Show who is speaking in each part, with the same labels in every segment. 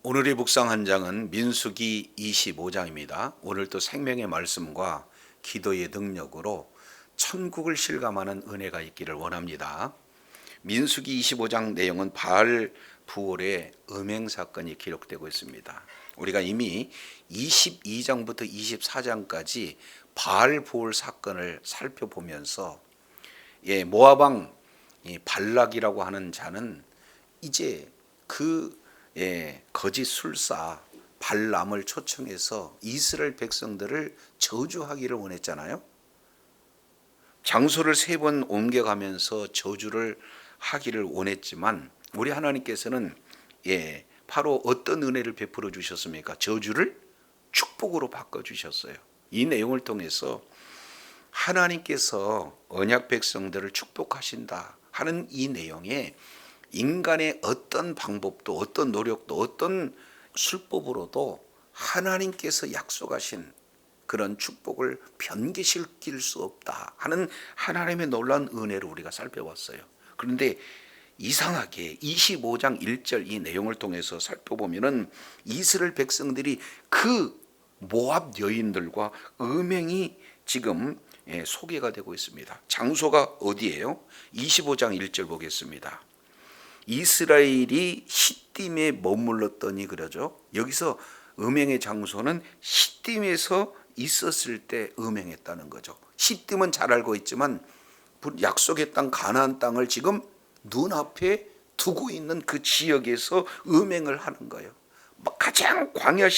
Speaker 1: 오늘의 묵상 한 장은 민수기 25장입니다. 오늘 또 생명의 말씀과 기도의 능력으로 천국을 실감하는 은혜가 있기를 원합니다. 민수기 25장 내용은 바알 부올의 음행 사건이 기록되고 있습니다. 우리가 이미 22장부터 24장까지 바알 부올 사건을 살펴보면서 모압 왕 발락이라고 하는 자는 이제 거짓 술사 발람을 초청해서 이스라엘 백성들을 저주하기를 원했잖아요. 장소를 3번 옮겨가면서 저주를 하기를 원했지만 우리 하나님께서는 바로 어떤 은혜를 베풀어 주셨습니까? 저주를 축복으로 바꿔 주셨어요. 이 내용을 통해서 하나님께서 언약 백성들을 축복하신다 하는 이 내용에 인간의 어떤 방법도 어떤 노력도 어떤 술법으로도 하나님께서 약속하신 그런 축복을 변개시킬 수 없다 하는 하나님의 놀라운 은혜를 우리가 살펴봤어요. 그런데 이상하게 25장 1절 이 내용을 통해서 살펴보면은 이스라엘 백성들이 그 모압 여인들과 음행이 지금 소개가 되고 있습니다. 장소가 어디예요? 25장 1절 보겠습니다. 이스라엘이 시딤에 머물렀더니 그러죠. 여기서 음행의 장소는 시딤에서 있었을 때 음행했다는 거죠. 시딤은 잘 알고 있지만 약속의 땅 가나안 땅을 지금 눈앞에 두고 있는 그 지역에서 음행을 하는 거예요. 가장 광야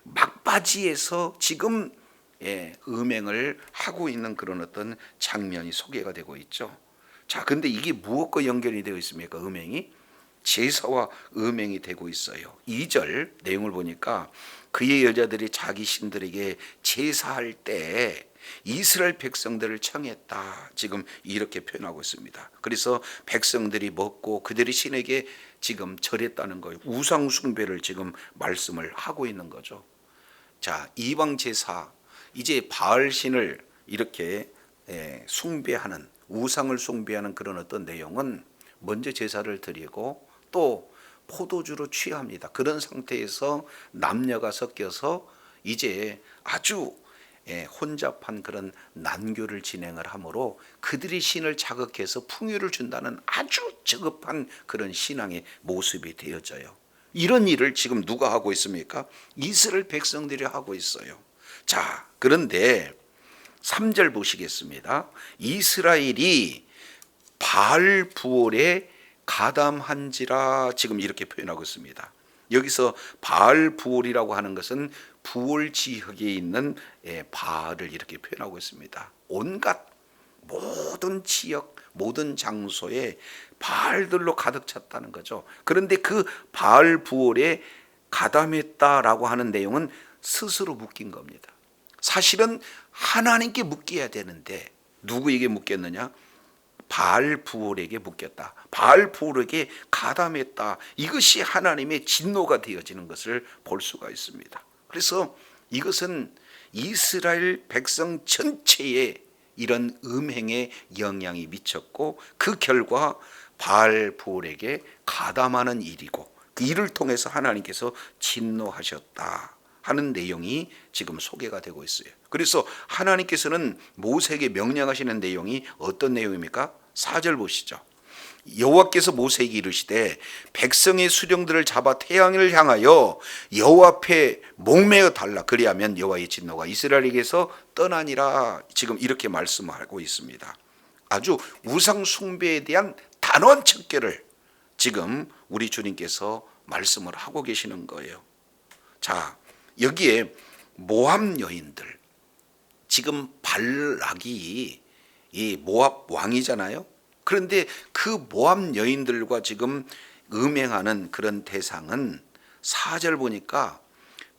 Speaker 1: 막바지에서 지금 음행을 하고 있는 그런 어떤 장면이 소개가 되고 있죠. 자, 근데 이게 무엇과 연결이 되어 있습니까? 음행이 제사와 음행이 되고 있어요. 2절 내용을 보니까 그의 여자들이 자기 신들에게 제사할 때 이스라엘 백성들을 청했다. 지금 이렇게 표현하고 있습니다. 그래서 백성들이 먹고 그들의 신에게 지금 절했다는 거예요. 우상 숭배를 지금 말씀을 하고 있는 거죠. 자, 이방 제사 이제 바알 신을 이렇게 숭배하는 우상을 숭배하는 그런 어떤 내용은 먼저 제사를 드리고 또 포도주로 취합니다. 그런 상태에서 남녀가 섞여서 이제 아주 혼잡한 그런 난교를 진행을 하므로 그들이 신을 자극해서 풍요를 준다는 아주 저급한 그런 신앙의 모습이 되어져요. 이런 일을 지금 누가 하고 있습니까? 이스라엘 백성들이 하고 있어요. 자, 그런데 3절 보시겠습니다. 이스라엘이 바알 부올에 가담한지라 지금 이렇게 표현하고 있습니다. 여기서 바알 부올이라고 하는 것은 부올 지역에 있는 바알을 이렇게 표현하고 있습니다. 온갖 모든 지역 모든 장소에 바알들로 가득 찼다는 거죠. 그런데 그 바알 부올에 가담했다라고 하는 내용은 스스로 묶인 겁니다. 사실은 하나님께 묶여야 되는데 누구에게 묶였느냐? 바알 부올에게 묶였다. 바알 부올에게 가담했다. 이것이 하나님의 진노가 되어지는 것을 볼 수가 있습니다. 그래서 이것은 이스라엘 백성 전체에 이런 음행의 영향이 미쳤고 그 결과 바알 부올에게 가담하는 일이고 그 일을 통해서 하나님께서 진노하셨다 하는 내용이 지금 소개가 되고 있어요. 그래서 하나님께서는 모세에게 명령하시는 내용이 어떤 내용입니까? 4절 보시죠. 여호와께서 모세에게 이르시되 백성의 수령들을 잡아 태양을 향하여 여호와 앞에 목매어 달라 그리하면 여호와의 진노가 이스라엘에게서 떠나니라. 지금 이렇게 말씀하고 있습니다. 아주 우상 숭배에 대한 단호한 척결을 지금 우리 주님께서 말씀을 하고 계시는 거예요. 자, 여기에 모압 여인들, 지금 발락이 이 모압 왕이잖아요. 그런데 그 모압 여인들과 지금 음행하는 그런 대상은 4절 보니까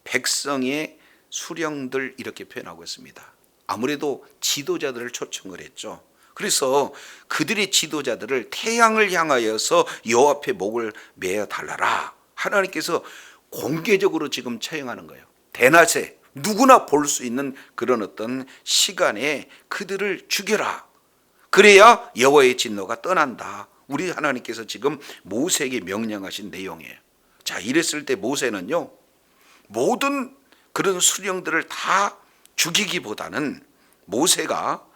Speaker 1: 백성의 수령들 이렇게 표현하고 있습니다. 아무래도 지도자들을 초청을 했죠. 그래서 그들의 지도자들을 태양을 향하여서 여호와 앞에 목을 매어 달라라. 하나님께서 공개적으로 지금 처형하는 거예요. 대낮에 누구나 볼 수 있는 그런 어떤 시간에 그들을 죽여라. 그래야 여호와의 진노가 떠난다. 우리 하나님께서 지금 모세에게 명령하신 내용이에요. 자, 이랬을 때 모세는요, 모든 그런 수령들을 다 죽이기보다는 모세가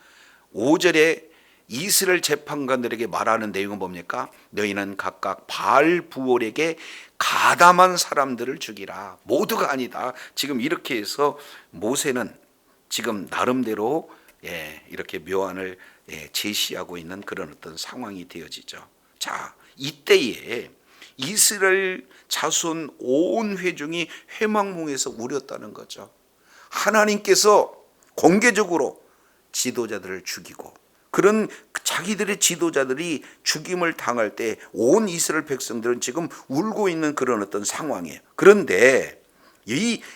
Speaker 1: 5절에 이스라엘 재판관들에게 말하는 내용은 뭡니까? 너희는 각각 바알 부올에게 가담한 사람들을 죽이라. 모두가 아니다. 지금 이렇게 해서 모세는 지금 나름대로 이렇게 묘안을 제시하고 있는 그런 어떤 상황이 되어지죠. 자, 이때에 이스라엘 자손 온 회중이 회막문에서 울었다는 거죠. 하나님께서 공개적으로 지도자들을 죽이고, 그런 자기들의 지도자들이 죽임을 당할 때 온 이스라엘 백성들은 지금 울고 있는 그런 어떤 상황이에요. 그런데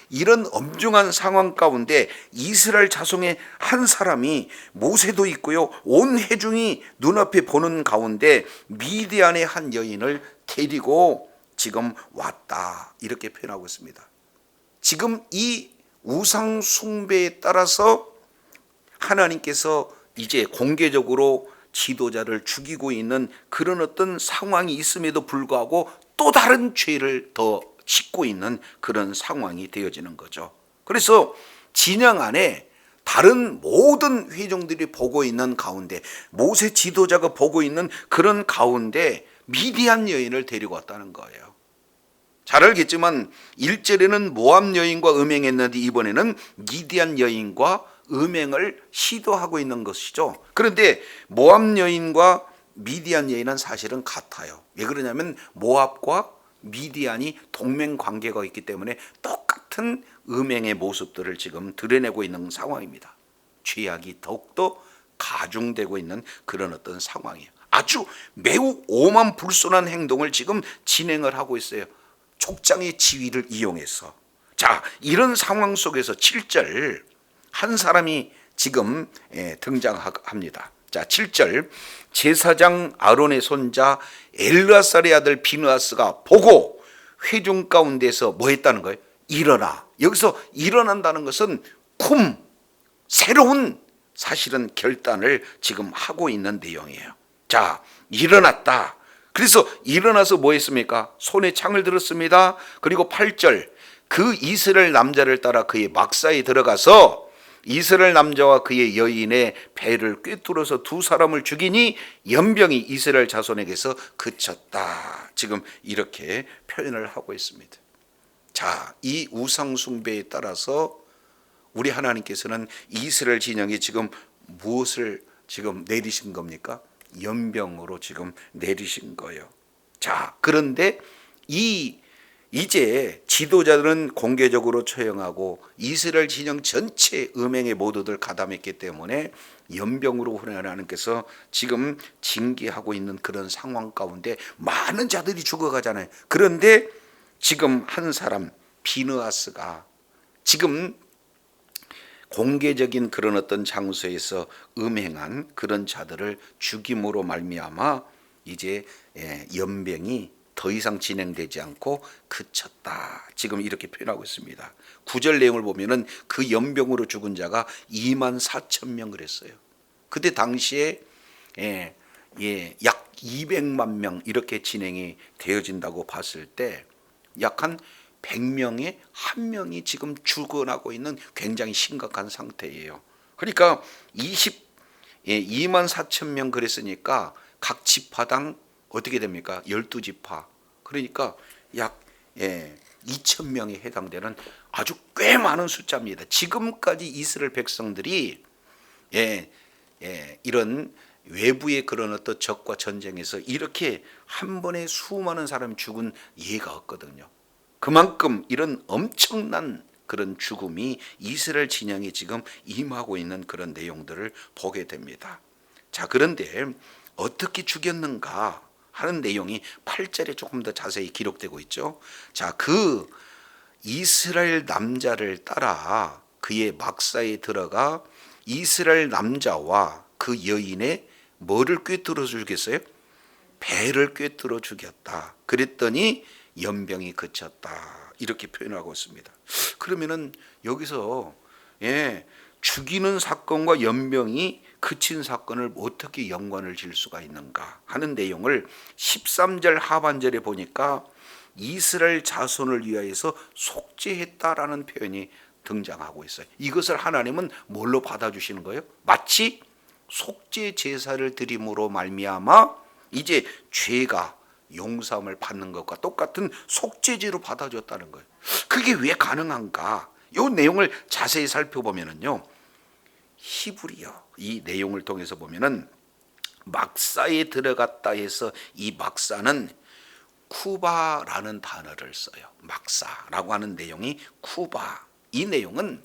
Speaker 1: 이런 엄중한 상황 가운데 이스라엘 자손의 한 사람이, 모세도 있고요, 온 회중이 눈앞에 보는 가운데 미디안의 한 여인을 데리고 지금 왔다, 이렇게 표현하고 있습니다. 지금 이 우상 숭배에 따라서 하나님께서 이제 공개적으로 지도자를 죽이고 있는 그런 어떤 상황이 있음에도 불구하고 또 다른 죄를 더 짓고 있는 그런 상황이 되어지는 거죠. 그래서 진영 안에 다른 모든 회중들이 보고 있는 가운데, 모세 지도자가 보고 있는 그런 가운데 미디안 여인을 데리고 왔다는 거예요. 잘 알겠지만 1절에는 모압 여인과 음행했는데 이번에는 미디안 여인과 음행을 시도하고 있는 것이죠. 그런데 모압 여인과 미디안 여인은 사실은 같아요. 왜 그러냐면 모압과 미디안이 동맹 관계가 있기 때문에 똑같은 음행의 모습들을 지금 드러내고 있는 상황입니다. 죄악이 더욱더 가중되고 있는 그런 어떤 상황이에요. 아주 매우 오만불손한 행동을 지금 진행을 하고 있어요. 족장의 지위를 이용해서. 자, 이런 상황 속에서 7절 한 사람이 지금 등장합니다. 자, 7절 제사장 아론의 손자 엘르아살의 아들 비느하스가 보고 회중 가운데서 뭐 했다는 거예요? 일어나. 여기서 일어난다는 것은 새로운 사실은 결단을 지금 하고 있는 내용이에요. 자, 일어났다. 그래서 일어나서 뭐 했습니까? 손에 창을 들었습니다. 그리고 8절 그 이스라엘 남자를 따라 그의 막사에 들어가서 이스라엘 남자와 그의 여인의 배를 꿰뚫어서 두 사람을 죽이니 연병이 이스라엘 자손에게서 그쳤다. 지금 이렇게 표현을 하고 있습니다. 자, 이 우상 숭배에 따라서 우리 하나님께서는 이스라엘 진영이 지금 무엇을 지금 내리신 겁니까? 연병으로 지금 내리신 거예요. 자, 그런데 이제 지도자들은 공개적으로 처형하고 이스라엘 진영 전체 음행에 모두들 가담했기 때문에 연병으로 하나님께서 지금 징계하고 있는 그런 상황 가운데 많은 자들이 죽어가잖아요. 그런데 지금 한 사람 비느하스가 지금 공개적인 그런 어떤 장소에서 음행한 그런 자들을 죽임으로 말미암아 이제 연병이 더 이상 진행되지 않고 그쳤다. 지금 이렇게 표현하고 있습니다. 9절 내용을 보면은 그 연병으로 죽은 자가 24,000명 그랬어요. 그때 당시에 약 200만 명 이렇게 진행이 되어진다고 봤을 때 약 한 100명에 한 명이 지금 죽어나고 있는 굉장히 심각한 상태예요. 그러니까 24,000명 그랬으니까 각 지파당 어떻게 됩니까? 12지파. 그러니까 약 2,000명에 해당되는 아주 꽤 많은 숫자입니다. 지금까지 이스라엘 백성들이 이런 외부의 그런 어떤 적과 전쟁에서 이렇게 한 번에 수많은 사람이 죽은 예가 없거든요. 그만큼 이런 엄청난 그런 죽음이 이스라엘 진영에 지금 임하고 있는 그런 내용들을 보게 됩니다. 자, 그런데 어떻게 죽였는가 하는 내용이 8절에 조금 더 자세히 기록되고 있죠. 자, 그 이스라엘 남자를 따라 그의 막사에 들어가 이스라엘 남자와 그 여인의 뭐를 꿰뚫어 죽였어요? 배를 꿰뚫어 죽였다. 그랬더니 연병이 그쳤다. 이렇게 표현하고 있습니다. 그러면은 여기서 죽이는 사건과 연병이 그친 사건을 어떻게 연관을 지을 수가 있는가 하는 내용을 13절 하반절에 보니까 이스라엘 자손을 위하여서 속죄했다라는 표현이 등장하고 있어요. 이것을 하나님은 뭘로 받아주시는 거예요? 마치 속죄 제사를 드림으로 말미암아 이제 죄가 용서함을 받는 것과 똑같은 속죄제로 받아줬다는 거예요. 그게 왜 가능한가? 이 내용을 자세히 살펴보면은요, 히브리어 이 내용을 통해서 보면은 막사에 들어갔다 해서 이 막사는 쿠바라는 단어를 써요. 막사라고 하는 내용이 쿠바. 이 내용은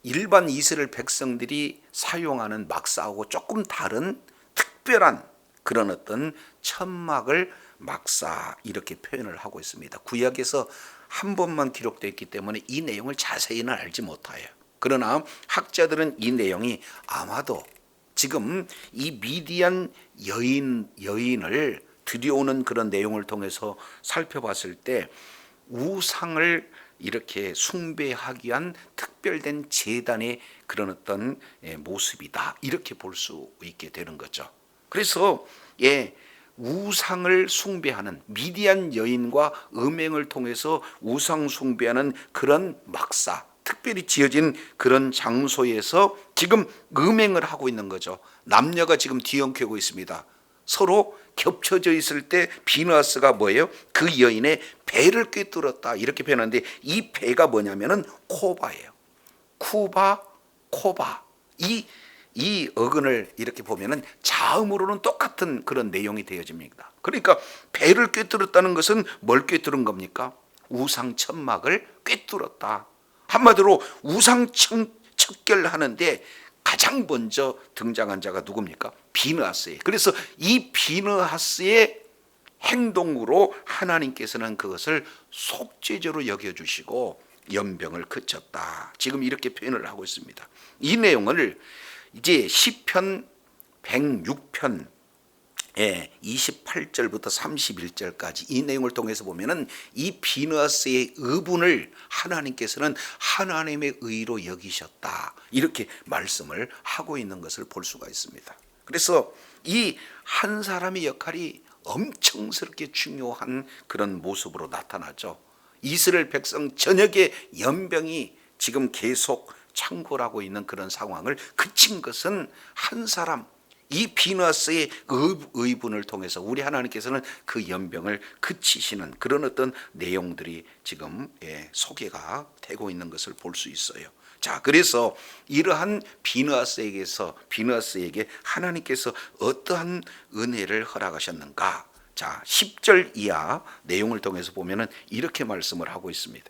Speaker 1: 일반 이스라엘 백성들이 사용하는 막사하고 조금 다른 특별한 그런 어떤 천막을 막사 이렇게 표현을 하고 있습니다. 구약에서 한 번만 기록되어 있기 때문에 이 내용을 자세히는 알지 못해요. 그러나 학자들은 이 내용이 아마도 지금 이 미디안 여인을 들여오는 그런 내용을 통해서 살펴봤을 때 우상을 이렇게 숭배하기 위한 특별된 제단의 그런 어떤 모습이다, 이렇게 볼 수 있게 되는 거죠. 그래서 우상을 숭배하는 미디안 여인과 음행을 통해서 우상 숭배하는 그런 막사, 특별히 지어진 그런 장소에서 지금 음행을 하고 있는 거죠. 남녀가 지금 뒤엉켜고 있습니다. 서로 겹쳐져 있을 때 비누아스가 뭐예요? 그 여인의 배를 꿰뚫었다, 이렇게 표현하는데 이 배가 뭐냐면은 코바예요. 쿠바, 코바. 이 어근을 이렇게 보면은 자음으로는 똑같은 그런 내용이 되어집니다. 그러니까 배를 꿰뚫었다는 것은 뭘 꿰뚫은 겁니까? 우상 천막을 꿰뚫었다. 한마디로 우상 척결하는데 가장 먼저 등장한 자가 누굽니까? 비느하스예요. 그래서 이 비느하스의 행동으로 하나님께서는 그것을 속죄죄로 여겨주시고 연병을 그쳤다. 지금 이렇게 표현을 하고 있습니다. 이 내용을 이제 시편 106편 28절부터 31절까지 이 내용을 통해서 보면은 이 비느하스의 의분을 하나님께서는 하나님의 의로 여기셨다, 이렇게 말씀을 하고 있는 것을 볼 수가 있습니다. 그래서 이 한 사람의 역할이 엄청스럽게 중요한 그런 모습으로 나타나죠. 이스라엘 백성 전역의 연병이 지금 계속 창궐하고 있는 그런 상황을 그친 것은 한 사람, 이 비느하스의 의분을 통해서 우리 하나님께서는 그 연병을 그치시는 그런 어떤 내용들이 지금 소개가 되고 있는 것을 볼 수 있어요. 자, 그래서 이러한 비느하스에게 하나님께서 어떠한 은혜를 허락하셨는가? 자, 10절 이하 내용을 통해서 보면은 이렇게 말씀을 하고 있습니다.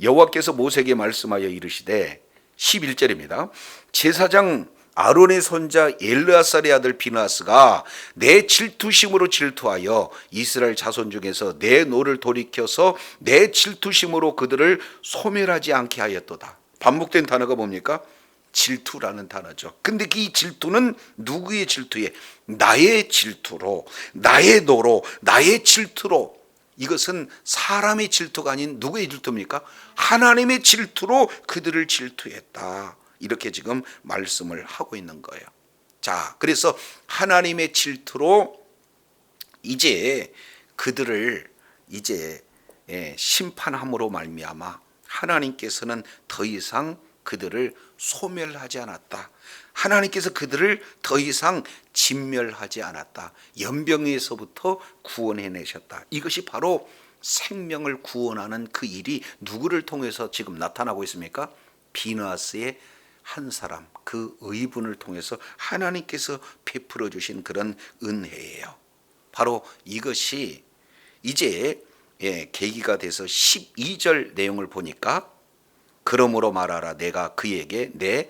Speaker 1: 여호와께서 모세에게 말씀하여 이르시되, 11절입니다. 제사장 아론의 손자 엘르아살의 아들 비느하스가 내 질투심으로 질투하여 이스라엘 자손 중에서 내 노를 돌이켜서 내 질투심으로 그들을 소멸하지 않게 하였도다. 반복된 단어가 뭡니까? 질투라는 단어죠. 근데 이 질투는 누구의 질투에? 나의 질투로, 나의 노로, 나의 질투로. 이것은 사람의 질투가 아닌 누구의 질투입니까? 하나님의 질투로 그들을 질투했다, 이렇게 지금 말씀을 하고 있는 거예요. 자, 그래서 하나님의 질투로 이제 그들을 이제 심판함으로 말미암아 하나님께서는 더 이상 그들을 소멸하지 않았다. 하나님께서 그들을 더 이상 진멸하지 않았다. 연병에서부터 구원해내셨다. 이것이 바로 생명을 구원하는 그 일이 누구를 통해서 지금 나타나고 있습니까? 비느하스의 한 사람, 그 의분을 통해서 하나님께서 베풀어 주신 그런 은혜예요. 바로 이것이 이제 계기가 돼서 12절 내용을 보니까, 그러므로 말하라, 내가 그에게 내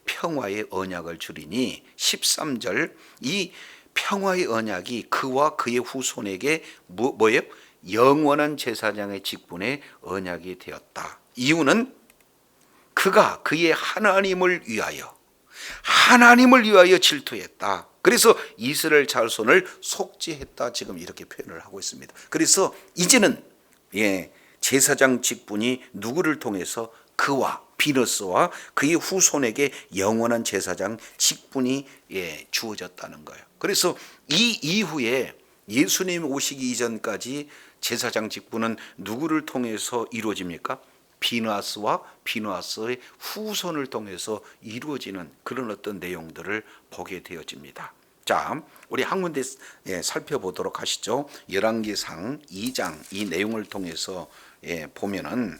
Speaker 1: 평화의 언약을 주리니, 13절 이 평화의 언약이 그와 그의 후손에게 뭐예요? 영원한 제사장의 직분의 언약이 되었다. 이유는 그가 그의 하나님을 위하여 질투했다. 그래서 이스라엘 자손을 속죄했다, 지금 이렇게 표현을 하고 있습니다. 그래서 이제는 제사장 직분이 누구를 통해서? 그와 비느하스와 그의 후손에게 영원한 제사장 직분이 주어졌다는 거예요. 그래서 이 이후에 예수님 오시기 이전까지 제사장 직분은 누구를 통해서 이루어집니까? 비느하스와 비느하스의 후손을 통해서 이루어지는 그런 어떤 내용들을 보게 되어집니다. 자, 우리 한 군데 살펴보도록 하시죠. 열왕기상 2장 이 내용을 통해서 보면은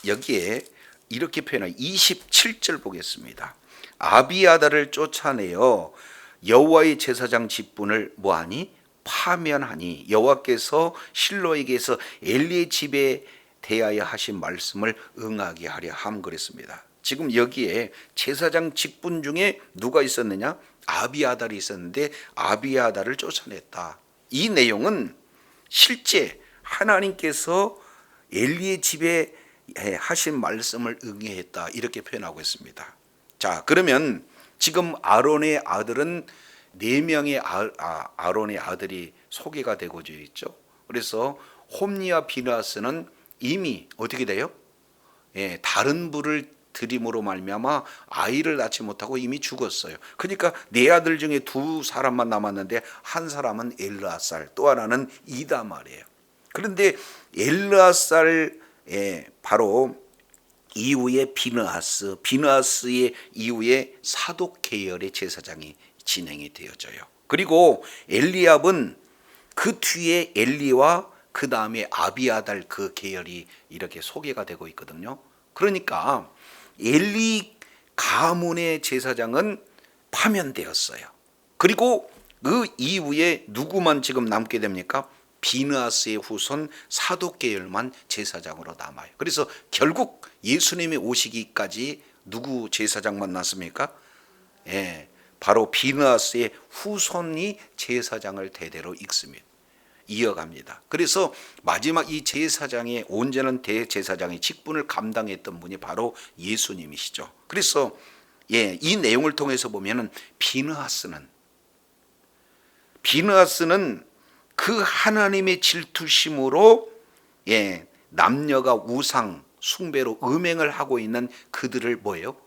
Speaker 1: 여기에 이렇게 표현한 27절 보겠습니다. 아비아다를 쫓아내어 여호와의 제사장 직분을 뭐하니? 파면하니 여호와께서 실로에게서 엘리의 집에 대하여 하신 말씀을 응하게 하려 함 그랬습니다. 지금 여기에 제사장 직분 중에 누가 있었느냐? 아비아달이 있었는데 아비아달을 쫓아냈다. 이 내용은 실제 하나님께서 엘리의 집에 하신 말씀을 응해했다 이렇게 표현하고 있습니다. 자, 그러면 지금 아론의 아들은 4명의 아론의 아들이 소개가 되고져 있죠. 그래서 홈니와 비느하스는 이미 어떻게 돼요? 다른 불을 들임으로 말미암아 아이를 낳지 못하고 이미 죽었어요. 그러니까 4아들 중에 2사람만 남았는데 한 사람은 엘르아살, 또 하나는 이다말이에요. 그런데 엘르아살 바로 이후에 비느하스의 이후에 사독 계열의 제사장이 진행이 되어져요. 그리고 엘리압은 그 뒤에 엘리와 그 다음에 아비아달 그 계열이 이렇게 소개가 되고 있거든요. 그러니까 엘리 가문의 제사장은 파면되었어요. 그리고 그 이후에 누구만 지금 남게 됩니까? 비느하스의 후손 사독 계열만 제사장으로 남아요. 그래서 결국 예수님이 오시기까지 누구 제사장만 났습니까? 바로 비느하스의 후손이 제사장을 대대로 이어갑니다. 그래서 마지막 이 제사장의 온전한 대제사장의 직분을 감당했던 분이 바로 예수님이시죠. 그래서 이 내용을 통해서 보면은 비느하스는 그 하나님의 질투심으로 남녀가 우상 숭배로 음행을 하고 있는 그들을 뭐예요?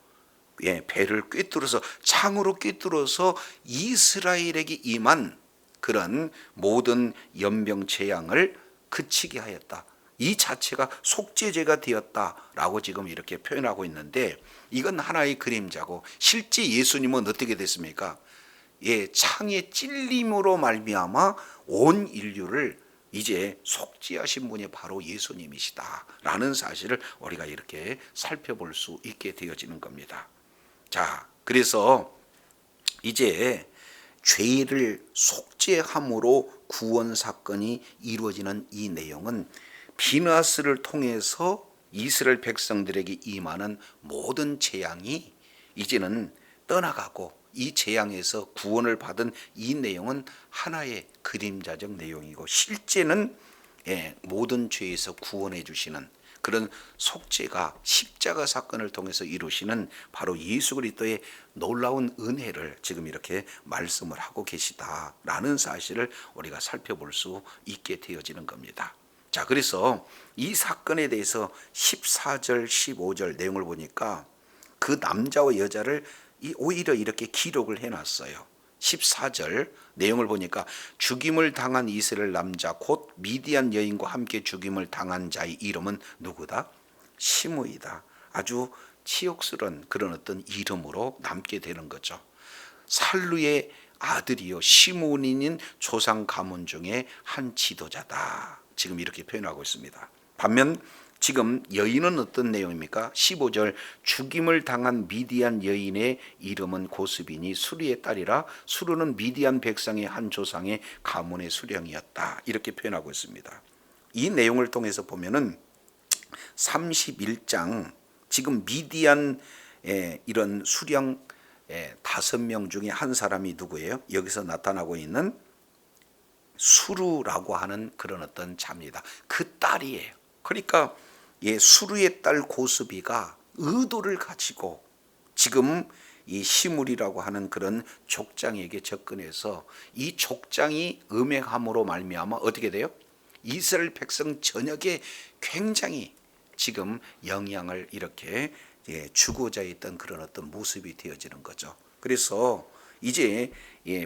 Speaker 1: 배를 꿰뚫어서 창으로 꿰뚫어서 이스라엘에게 임한 그런 모든 연병 재앙을 그치게 하였다. 이 자체가 속죄제가 되었다라고 지금 이렇게 표현하고 있는데 이건 하나의 그림자고 실제 예수님은 어떻게 됐습니까? 창의 찔림으로 말미암아 온 인류를 이제 속죄하신 분이 바로 예수님이시다라는 사실을 우리가 이렇게 살펴볼 수 있게 되어지는 겁니다. 자, 그래서 이제 죄를 속죄함으로 구원 사건이 이루어지는 이 내용은 비느하스를 통해서 이스라엘 백성들에게 임하는 모든 재앙이 이제는 떠나가고 이 재앙에서 구원을 받은 이 내용은 하나의 그림자적 내용이고 실제는 모든 죄에서 구원해 주시는 그런 속죄가 십자가 사건을 통해서 이루시는 바로 예수 그리스도의 놀라운 은혜를 지금 이렇게 말씀을 하고 계시다라는 사실을 우리가 살펴볼 수 있게 되어지는 겁니다. 자, 그래서 이 사건에 대해서 14절 15절 내용을 보니까 그 남자와 여자를 오히려 이렇게 기록을 해놨어요. 14절 내용을 보니까 죽임을 당한 이스라엘 남자 곧 미디안 여인과 함께 죽임을 당한 자의 이름은 누구다? 시므이다. 아주 치욕스러운 그런 어떤 이름으로 남게 되는 거죠. 살루의 아들이요 시므온인 조상 가문 중에 한 지도자다. 지금 이렇게 표현하고 있습니다. 반면 지금 여인은 어떤 내용입니까? 15절 죽임을 당한 미디안 여인의 이름은 고스비니 수리의 딸이라 수르는 미디안 백성의 한 조상의 가문의 수령이었다. 이렇게 표현하고 있습니다. 이 내용을 통해서 보면은 31장 지금 미디안 이런 수령 5명 중에 한 사람이 누구예요? 여기서 나타나고 있는 수르라고 하는 그런 어떤 자입니다. 그 딸이에요. 그러니까 수르의 딸 고스비가 의도를 가지고 지금 이 시므리라고 하는 그런 족장에게 접근해서 이 족장이 음행함으로 말미암아 어떻게 돼요? 이스라엘 백성 전역에 굉장히 지금 영향을 이렇게 주고자 했던 그런 어떤 모습이 되어지는 거죠. 그래서 이제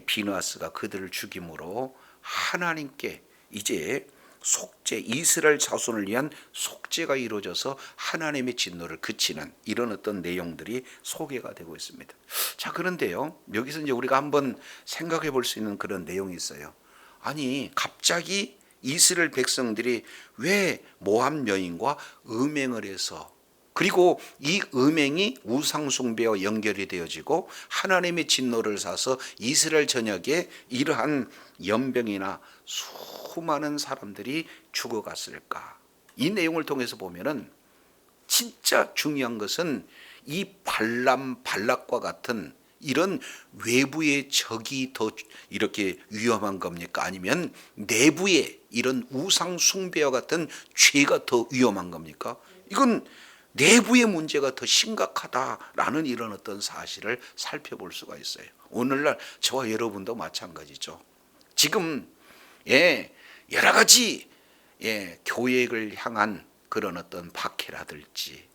Speaker 1: 비느하스가 그들을 죽임으로 하나님께 이제 속죄, 이스라엘 자손을 위한 속죄가 이루어져서 하나님의 진노를 그치는 이런 어떤 내용들이 소개가 되고 있습니다. 자, 그런데요, 여기서 이제 우리가 한번 생각해 볼 수 있는 그런 내용이 있어요. 아니, 갑자기 이스라엘 백성들이 왜 모함 여인과 음행을 해서, 그리고 이 음행이 우상숭배와 연결이 되어지고 하나님의 진노를 사서 이스라엘 전역에 이러한 연병이나 수많은 사람들이 죽어갔을까? 이 내용을 통해서 보면은 진짜 중요한 것은 이 발락과 같은 이런 외부의 적이 더 이렇게 위험한 겁니까? 아니면 내부의 이런 우상 숭배와 같은 죄가 더 위험한 겁니까? 이건 내부의 문제가 더 심각하다라는 이런 어떤 사실을 살펴볼 수가 있어요. 오늘날 저와 여러분도 마찬가지죠. 지금 여러 가지 교회를 향한 그런 어떤 박해라든지,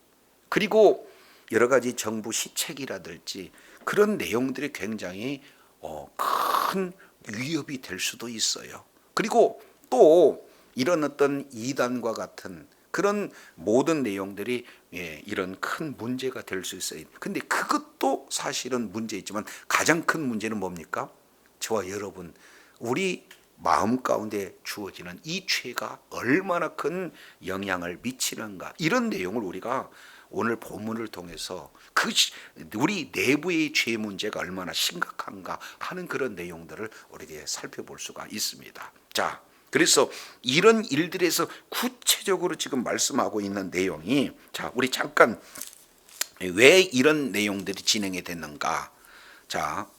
Speaker 1: 그리고 여러 가지 정부 시책이라든지 그런 내용들이 굉장히 큰 위협이 될 수도 있어요. 그리고 또 이런 어떤 이단과 같은 그런 모든 내용들이 이런 큰 문제가 될 수 있어요. 근데 그것도 사실은 문제이지만 가장 큰 문제는 뭡니까? 저와 여러분, 우리 마음 가운데 주어지는 이 죄가 얼마나 큰 영향을 미치는가, 이런 내용을 우리가 오늘 본문을 통해서 우리 내부의 죄 문제가 얼마나 심각한가 하는 그런 내용들을 우리가 살펴볼 수가 있습니다. 자, 그래서 이런 일들에서 구체적으로 지금 말씀하고 있는 내용이, 자, 우리 잠깐 왜 이런 내용들이 진행이 됐는가? 자,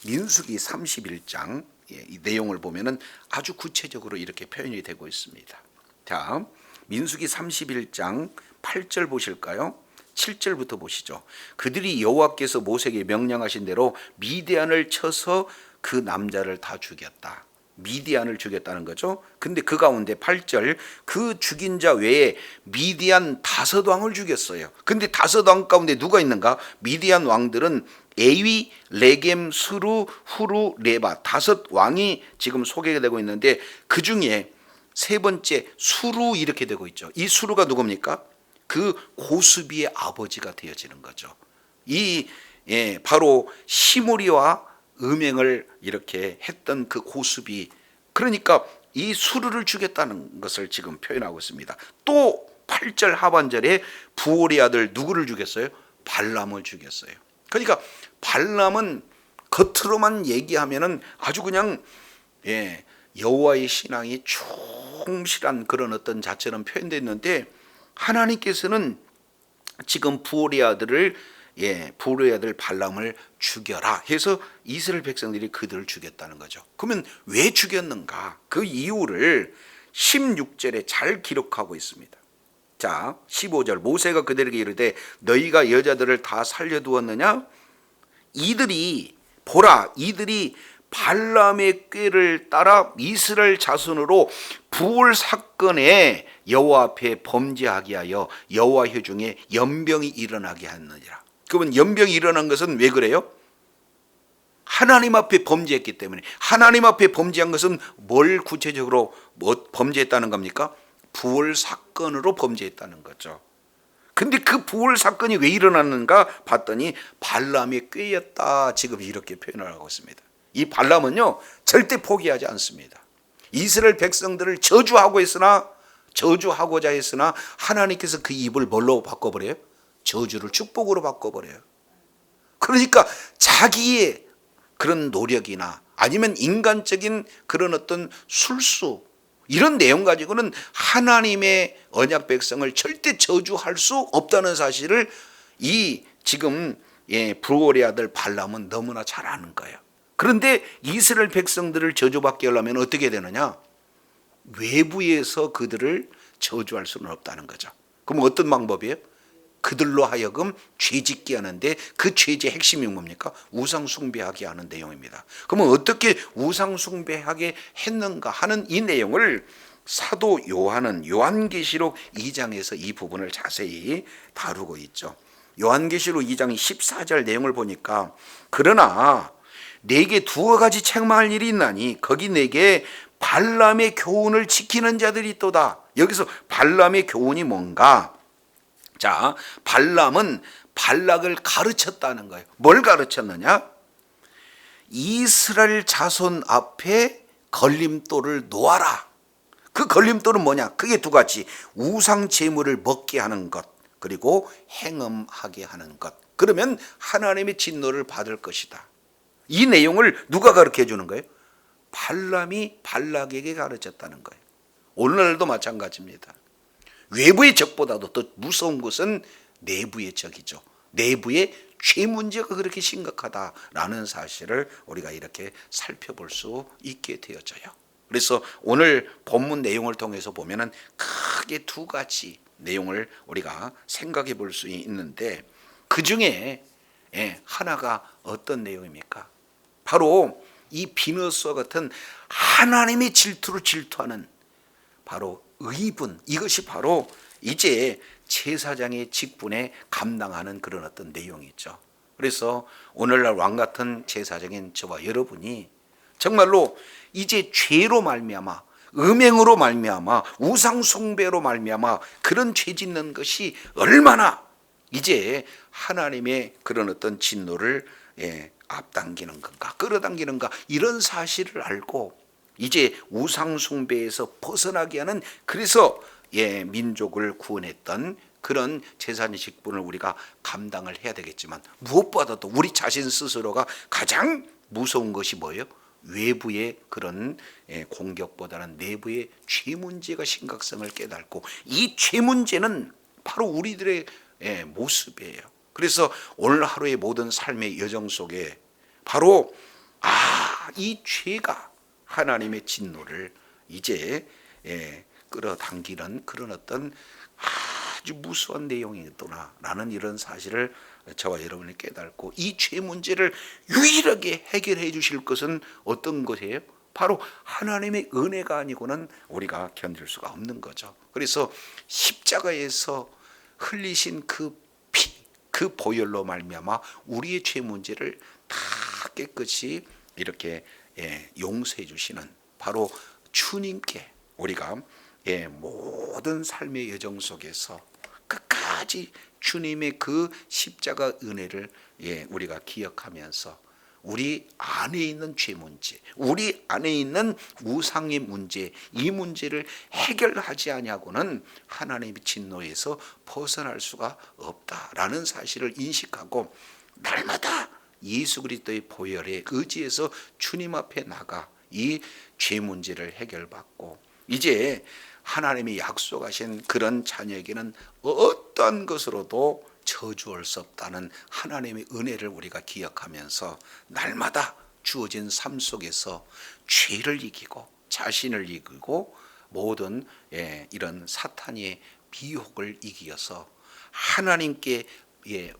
Speaker 1: 민수기 31장 이 내용을 보면은 아주 구체적으로 이렇게 표현이 되고 있습니다. 자, 민수기 31장 8절 보실까요? 7절부터 보시죠. 그들이 여호와께서 모세에게 명령하신 대로 미디안을 쳐서 그 남자를 다 죽였다. 미디안을 죽였다는 거죠. 근데 그 가운데 8절, 그 죽인 자 외에 미디안 5왕을 죽였어요. 근데 5왕 가운데 누가 있는가? 미디안 왕들은 에위, 레겜, 스루, 후루, 레바 5왕이 지금 소개가 되고 있는데 그 중에 세 번째 수루 이렇게 되고 있죠. 이 수루가 누굽니까? 그 고수비의 아버지가 되어지는 거죠. 바로 시므리와 음행을 이렇게 했던 그 고수비, 그러니까 이 수루를 죽였다는 것을 지금 표현하고 있습니다. 또 8절 하반절에 부올의 아들 누구를 죽였어요? 발람을 죽였어요. 그러니까 발람은 겉으로만 얘기하면은 아주 그냥 여호와의 신앙이 충실한 그런 어떤 자처럼 표현됐는데, 하나님께서는 지금 부올의 아들 발람을 죽여라 해서 이스라엘 백성들이 그들을 죽였다는 거죠. 그러면 왜 죽였는가? 그 이유를 16절에 잘 기록하고 있습니다. 자, 15절, 모세가 그들에게 이르되 너희가 여자들을 다 살려두었느냐? 이들이 발람의 꾀를 따라 이스라엘 자손으로 부올 사건에 여호와 앞에 범죄하게 하여 여호와 회중에 연병이 일어나게 하느니라. 그러면 연병이 일어난 것은 왜 그래요? 하나님 앞에 범죄했기 때문에. 하나님 앞에 범죄한 것은 뭘 구체적으로 범죄했다는 겁니까? 부올 사건으로 범죄했다는 거죠. 근데 그 부올 사건이 왜 일어났는가 봤더니 발람의 꾀였다, 지금 이렇게 표현을 하고 있습니다. 이 발람은요 절대 포기하지 않습니다. 이스라엘 백성들을 저주하고자 했으나 하나님께서 그 입을 뭘로 바꿔버려요? 저주를 축복으로 바꿔버려요. 그러니까 자기의 그런 노력이나 아니면 인간적인 그런 어떤 술수, 이런 내용 가지고는 하나님의 언약 백성을 절대 저주할 수 없다는 사실을 이 지금 부올의 아들 발람은 너무나 잘 아는 거예요. 그런데 이스라엘 백성들을 저주받게 하려면 어떻게 되느냐? 외부에서 그들을 저주할 수는 없다는 거죠. 그럼 어떤 방법이에요? 그들로 하여금 죄짓게 하는데, 그 죄의 핵심이 뭡니까? 우상숭배하게 하는 내용입니다. 그러면 어떻게 우상숭배하게 했는가 하는 이 내용을 사도 요한은 요한계시록 2장에서 이 부분을 자세히 다루고 있죠. 요한계시록 2장 14절 내용을 보니까, 그러나 내게 두어 가지 책망할 일이 있나니 거기 내게 발람의 교훈을 지키는 자들이 있도다. 여기서 발람의 교훈이 뭔가? 자, 발람은 발락을 가르쳤다는 거예요. 뭘 가르쳤느냐? 이스라엘 자손 앞에 걸림돌을 놓아라. 그 걸림돌은 뭐냐? 그게 두 가지. 우상 제물을 먹게 하는 것, 그리고 행음하게 하는 것. 그러면 하나님의 진노를 받을 것이다. 이 내용을 누가 가르쳐 주는 거예요? 발람이 발락에게 가르쳤다는 거예요. 오늘날도 마찬가지입니다. 외부의 적보다도 더 무서운 것은 내부의 적이죠. 내부의 죄 문제가 그렇게 심각하다라는 사실을 우리가 이렇게 살펴볼 수 있게 되어져요. 그래서 오늘 본문 내용을 통해서 보면은 크게 두 가지 내용을 우리가 생각해 볼 수 있는데, 그 중에 하나가 어떤 내용입니까? 바로 이 비너스와 같은 하나님의 질투를 질투하는 바로 의분, 이것이 바로 이제 제사장의 직분에 감당하는 그런 어떤 내용이죠. 그래서 오늘날 왕 같은 제사장인 저와 여러분이 정말로 이제 죄로 말미암아, 음행으로 말미암아, 우상 숭배로 말미암아 그런 죄 짓는 것이 얼마나 이제 하나님의 그런 어떤 진노를 앞당기는 건가, 끌어당기는가, 이런 사실을 알고 이제 우상 숭배에서 벗어나게 하는, 그래서 민족을 구원했던 그런 제사장의 직분을 우리가 감당을 해야 되겠지만, 무엇보다도 우리 자신 스스로가 가장 무서운 것이 뭐예요? 외부의 그런 공격보다는 내부의 죄 문제가 심각성을 깨닫고, 이 죄 문제는 바로 우리들의 모습이에요. 그래서 오늘 하루의 모든 삶의 여정 속에 바로 이 죄가 하나님의 진노를 이제 끌어당기는 그런 어떤 아주 무수한 내용이구나라는 이런 사실을 저와 여러분이 깨닫고, 이 죄 문제를 유일하게 해결해 주실 것은 어떤 것이에요? 바로 하나님의 은혜가 아니고는 우리가 견딜 수가 없는 거죠. 그래서 십자가에서 흘리신 그 피, 그 보혈로 말미암아 우리의 죄 문제를 다 깨끗이 이렇게 용서해 주시는 바로 주님께 우리가 모든 삶의 여정 속에서 끝까지 주님의 그 십자가 은혜를 우리가 기억하면서 우리 안에 있는 죄 문제, 우리 안에 있는 우상의 문제, 이 문제를 해결하지 아니하고는 하나님의 진노에서 벗어날 수가 없다라는 사실을 인식하고, 날마다 예수 그리스도의 보혈에 의지해서 주님 앞에 나가 이 죄 문제를 해결받고, 이제 하나님이 약속하신 그런 자녀에게는 어떠한 것으로도 저주할 수 없다는 하나님의 은혜를 우리가 기억하면서 날마다 주어진 삶 속에서 죄를 이기고 자신을 이기고 모든 이런 사탄의 미혹을 이기어서 하나님께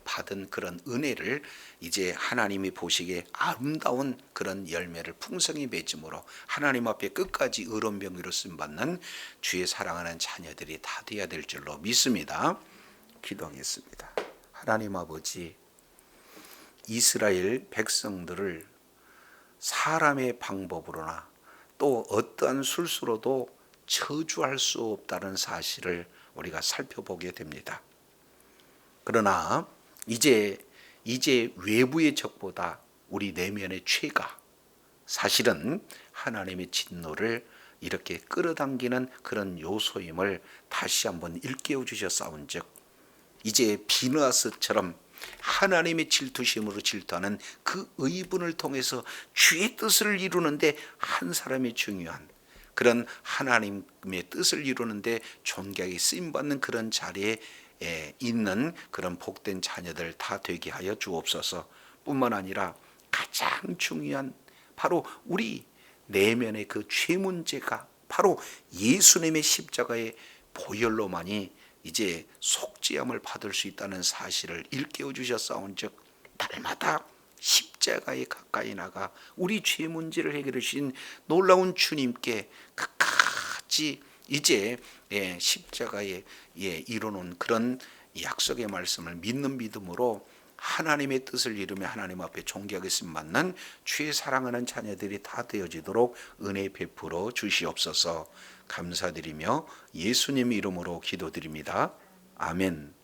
Speaker 1: 받은 그런 은혜를 이제 하나님이 보시기에 아름다운 그런 열매를 풍성히 맺음으로 하나님 앞에 끝까지 의로운 병기로 쓰임받는 주의 사랑하는 자녀들이 다 되어야 될 줄로 믿습니다. 기도하겠습니다. 하나님 아버지, 이스라엘 백성들을 사람의 방법으로나 또 어떠한 술수로도 저주할 수 없다는 사실을 우리가 살펴보게 됩니다. 그러나 이제 외부의 적보다 우리 내면의 죄가 사실은 하나님의 진노를 이렇게 끌어당기는 그런 요소임을 다시 한번 일깨워 주셨사온즉, 이제 비느하스처럼 하나님의 질투심으로 질투하는 그 의분을 통해서 주의 뜻을 이루는데 한 사람이 중요한 그런 하나님의 뜻을 이루는데 존귀하게 쓰임받는 그런 자리에 있는 그런 복된 자녀들 다 되게 하여 주옵소서. 뿐만 아니라 가장 중요한 바로 우리 내면의 그 죄 문제가 바로 예수님의 십자가의 보혈로만이 이제 속죄함을 받을 수 있다는 사실을 일깨워 주셨사온즉, 날마다 십자가에 가까이 나가 우리 죄 문제를 해결해 주신 놀라운 주님께 끝까지 이제 십자가에 이루는 그런 약속의 말씀을 믿는 믿음으로 하나님의 뜻을 이루며 하나님 앞에 존귀하겠음 받는 주의 사랑하는 자녀들이 다 되어지도록 은혜 베풀어 주시옵소서. 감사드리며 예수님 이름으로 기도드립니다. 아멘.